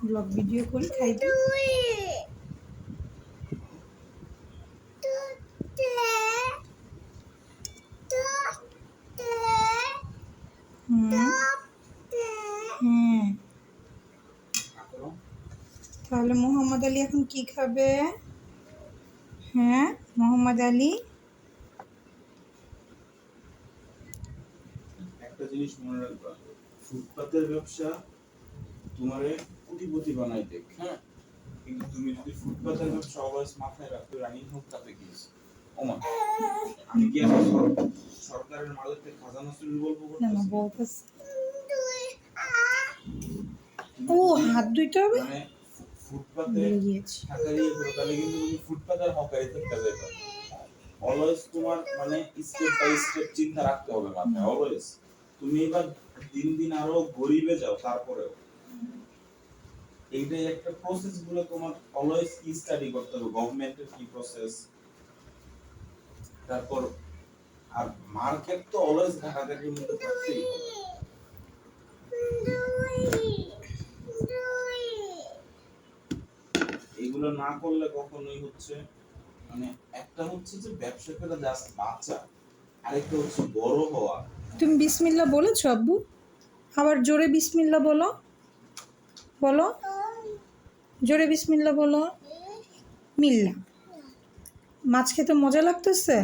Blog video করে খাইতে। হ্যাঁ, তাহলে মোহাম্মদ আলী এখন কি খাবে? হ্যাঁ মোহাম্মদ আলী, একটা জিনিস মনে রাখবা, ফুটপাতের ব্যবসা তোমারে কোটিপতি বানাই দেখ, হ্যাঁ, কিন্তু তুমি যদি ফুটপাতের ব্যবসা অলওয়েজ মাথায় রাখতে রানিং হোক তাতে কি আছে? ওমা, আমি কি এখন সরকারের মালিককে খাজানা চুরির গল্প না না করতেছি? বলতেছে ও হাত ধুইতে হবে মানে ফুটপাতে ভুলে গিয়েছি। থাকারই করে, তাহলে কিন্তু তুমি ফুটপাতের হকারি থেকে যাইবা। অলওয়েজ তোমার মানে স্টেপ বাই স্টেপ চিন্তা রাখতে হবে মাথায় অলওয়েজ। তুমি এবার দিন দিন আরো গরিবে যাও, তারপরেও এইটাই একটা প্রসেস গুলো তোমার অলওয়েজ কি স্টাডি করতে হবে, গভর্নমেন্টের কি প্রসেস, তারপর আর মার্কেট তো অলওয়েজ ঘাটাঘাটির মধ্যে থাকতেই হবে। এইগুলো না করলে কখনোই হচ্ছে মানে একটা হচ্ছে যে ব্যবসা করে জাস্ট বাঁচা, আরেকটা হচ্ছে বড় হওয়া। তুমি বিসমিল্লা বলেছো আব্বু? আবার জোরে বিসমিল্লা বলো, বলো জোরে বিসমিল্লা বলো। মিল্লা। মাছ খেতে মজা লাগতেছে?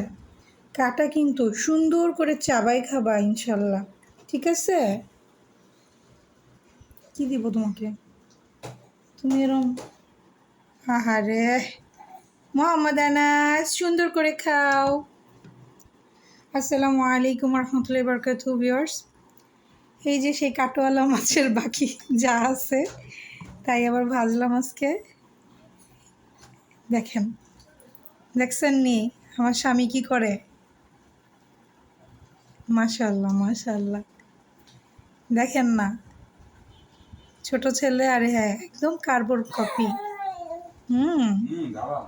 কাটা কিন্তু সুন্দর করে চাবাই খাবা ইনশাল্লাহ, ঠিক আছে? কি দিব তোমাকে? তুমি এরম আহারে মোহাম্মদ আনাস সুন্দর করে খাও। আসসালামু আলাইকুম রহমতুল্লাহি বারাকাতুহু ভিউয়ার্স। এই যে সেই কাটোয়ালা মাছের বাকি যা আছে তাই আবার ভাজলাম আজকে। দেখেন, দেখছেন নি আমার স্বামী কি করে? মাশাআল্লাহ মাশাআল্লাহ, দেখেন না ছোট ছেলে, আরে হ্যাঁ একদম কার্বন কপি। দাঁড়া,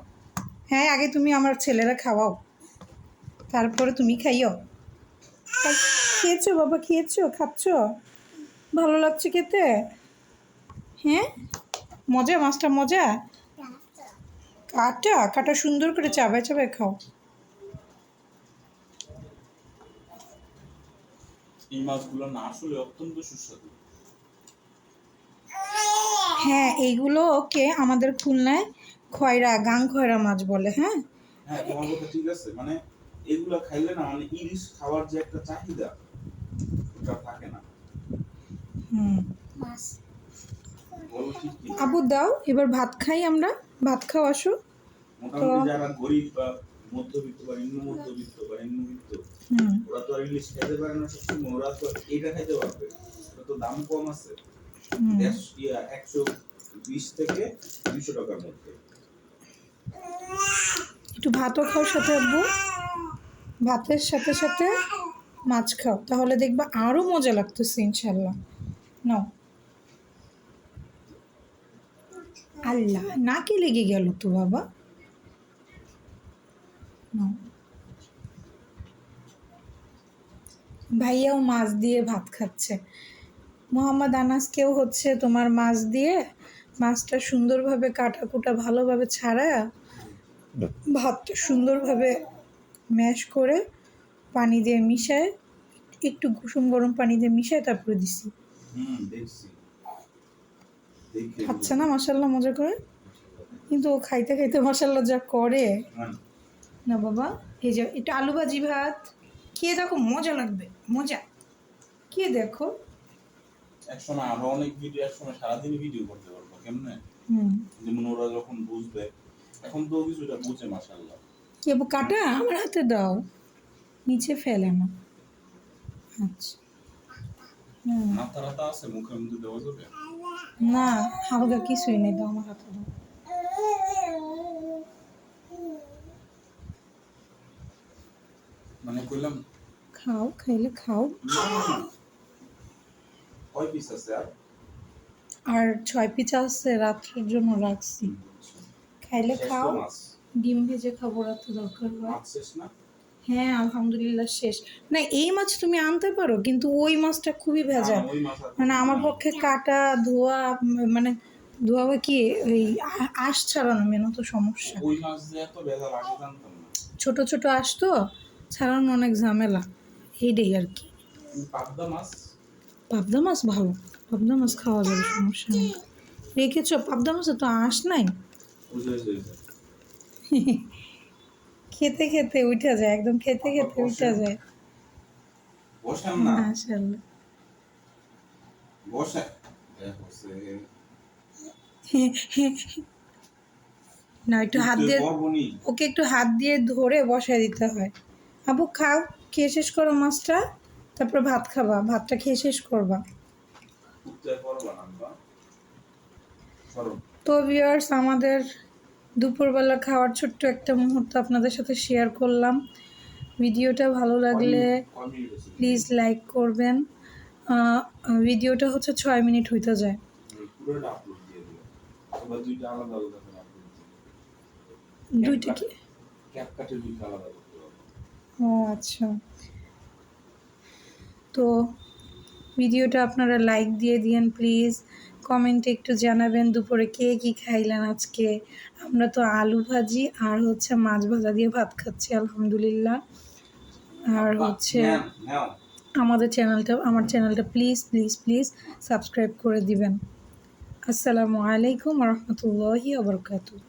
হ্যাঁ আগে তুমি আমার ছেলেরা খাওয়াও, তারপরে তুমি খাইও। খেয়েছো বাবা, খেয়েছো, খাচ্ছ? ভালো লাগছে খেতে? হ্যাঁ মজা, মাছটা মজা। কাটা কাটা সুন্দর করে চাবায় চাবায় খাও। এই মাছগুলো না আসলে অত্যন্ত সুস্বাদু। হ্যাঁ এইগুলোকে আমাদের খুলনায় খয়রা, গাং খয়রা মাছ বলে। হ্যাঁ হ্যাঁ, তোমার কথা ঠিক আছে, মানে এগুলা খাইলে না মানে ইলিশ খাওয়ার যে একটা চাহিদা ওটা থাকে না। হুম, বলো ঠিক কি? আবু দাও এবার ভাত খাই আমরা, ভাত খাও আসো। মোটামুটি যারা গরিব বা মধ্যবিত্ত বা নিম্ন মধ্যবিত্ত বা নিম্নবিত্ত, ওরা তো আর ইলিশ খাইতে পারে না সবসময়, ওরা তো এইটা খাইতে পারবে, ওটা তো দাম কম আছে, 120 থেকে 200 টাকার মধ্যে। একটু ভাতও খাও সাথে আব্বু, ভাতের সাথে সাথে মাছ খাও, তাহলে দেখবা আরো মজা লাগতেছে ইনশাল্লাহ। নাও। আল্লাহ নাকে লেগে গেল তো বাবা। নাও। ভাইয়াও মাছ দিয়ে ভাত খাচ্ছে। মোহাম্মদ আনাসকেও হচ্ছে তোমার মাছ দিয়ে, মাছটা সুন্দরভাবে কাটা কুটা ভালোভাবে ছাড়া ভাতটা সুন্দরভাবে ম্যাশ করে পানি দিয়ে মিশায়, একটু কুসুম গরম পানি দিয়ে মিশায় তারপরে দিছি। দেখছি, খাচ্ছে না মাশাল্লাহ মজা করে, কিন্তু ও খাইতে খাইতে মাশাল্লাহ যা করে না বাবা। এই যে একটু আলু ভাজি ভাত খেয়ে দেখো, মজা লাগবে, মজা। খেয়ে দেখো। একসময় আরো অনেক ভিডিও, একসময় সারাদিন ভিডিও করতে পারবো কেমনে, যেমন ওরা যখন বুঝবে, এখন তো কিছুটা বুঝে মাশাআল্লাহ। কি আবু কাটা আমার হাতে দাও, নিচে ফেলে না। আচ্ছা মাথা রাতা আছে মুখের মধ্যে দেওয়া যাবে? না হালকা কিছুই নেই, দাও আমার হাতে দাও। মানে কইলাম খাও, খাইলে খাও। কয় পিস আছে আর? আর 6 পিস আছে, রাত্রের জন্য রাখছি, খাইলে খাও। ডিম ভেজে খাবো রাতে দরকার হয়। মাছ শেষ না? হ্যাঁ আলহামদুলিল্লাহ শেষ। না এই মাছ তুমি আনতে পারো, কিন্তু ওই মাছটা খুবই ভেজাল, মানে আমার পক্ষে কাটা ধোয়া মানে দুয়াবা কি ওই আঁশ ছাড়ানো মেন তো সমস্যা। ওই মাছ দিয়ে এত ভেজাল আগে জানতাম না। ছোট ছোট আঁশ তো ছাড়ানো অনেক ঝামেলা, এইটাই আর কি। পাবদা মাছ পাবদা মাছ ভালো, পাবদা মাছ খাওয়া যাবে, সমস্যা নেই। রেখেছো পাবদা মাছে তো আঁশ নাই, ওই যে ওই যে খেতে খেতে উঠা যায়, একদম খেতে খেতে উঠা যায়। বসাম না, মাশাআল্লাহ। বসে দেখো সে না একটু হাত দিয়ে, বরবনি ওকে একটু হাত দিয়ে ধরে বসায় দিতে হয়। আবু খাও, খেয়ে শেষ করো মাছটা, তারপর ভাত খাবা, ভাতটা খেয়ে শেষ করবা। উঠতে পারবা না বা সরো। তো ভিউয়ার্স, আমাদের দুপুরবেলা খাওয়ার ছোট্ট একটা মুহূর্ত আপনাদের সাথে শেয়ার করলাম। ভিডিওটা ভালো লাগলে কমিয়ে গেছে প্লিজ লাইক করবেন। ভিডিওটা হচ্ছে 6 মিনিট হইতে যায়। পুরোটা আপলোড দিয়ে দিও, অথবা দুইটা আলাদা আলাদা করে আপলোড দিও। দুইটা কি? ক্যাপকাটের দুইটা আলাদা করতে হবে। ও আচ্ছা, তো ভিডিওটা আপনারা লাইক দিয়ে দিয়েন প্লিজ। কমেন্টে একটু জানাবেন দুপুরে কে কী খাইলেন আজকে। আমরা তো আলু ভাজি আর হচ্ছে মাছ ভাজা দিয়ে ভাত খাচ্ছি আলহামদুলিল্লাহ। আর হচ্ছে নাও আমার চ্যানেলটা প্লিজ প্লিজ প্লিজ সাবস্ক্রাইব করে দিবেন। আসসালামু আলাইকুম ওয়া রাহমাতুল্লাহি ওয়া বারাকাতুহু।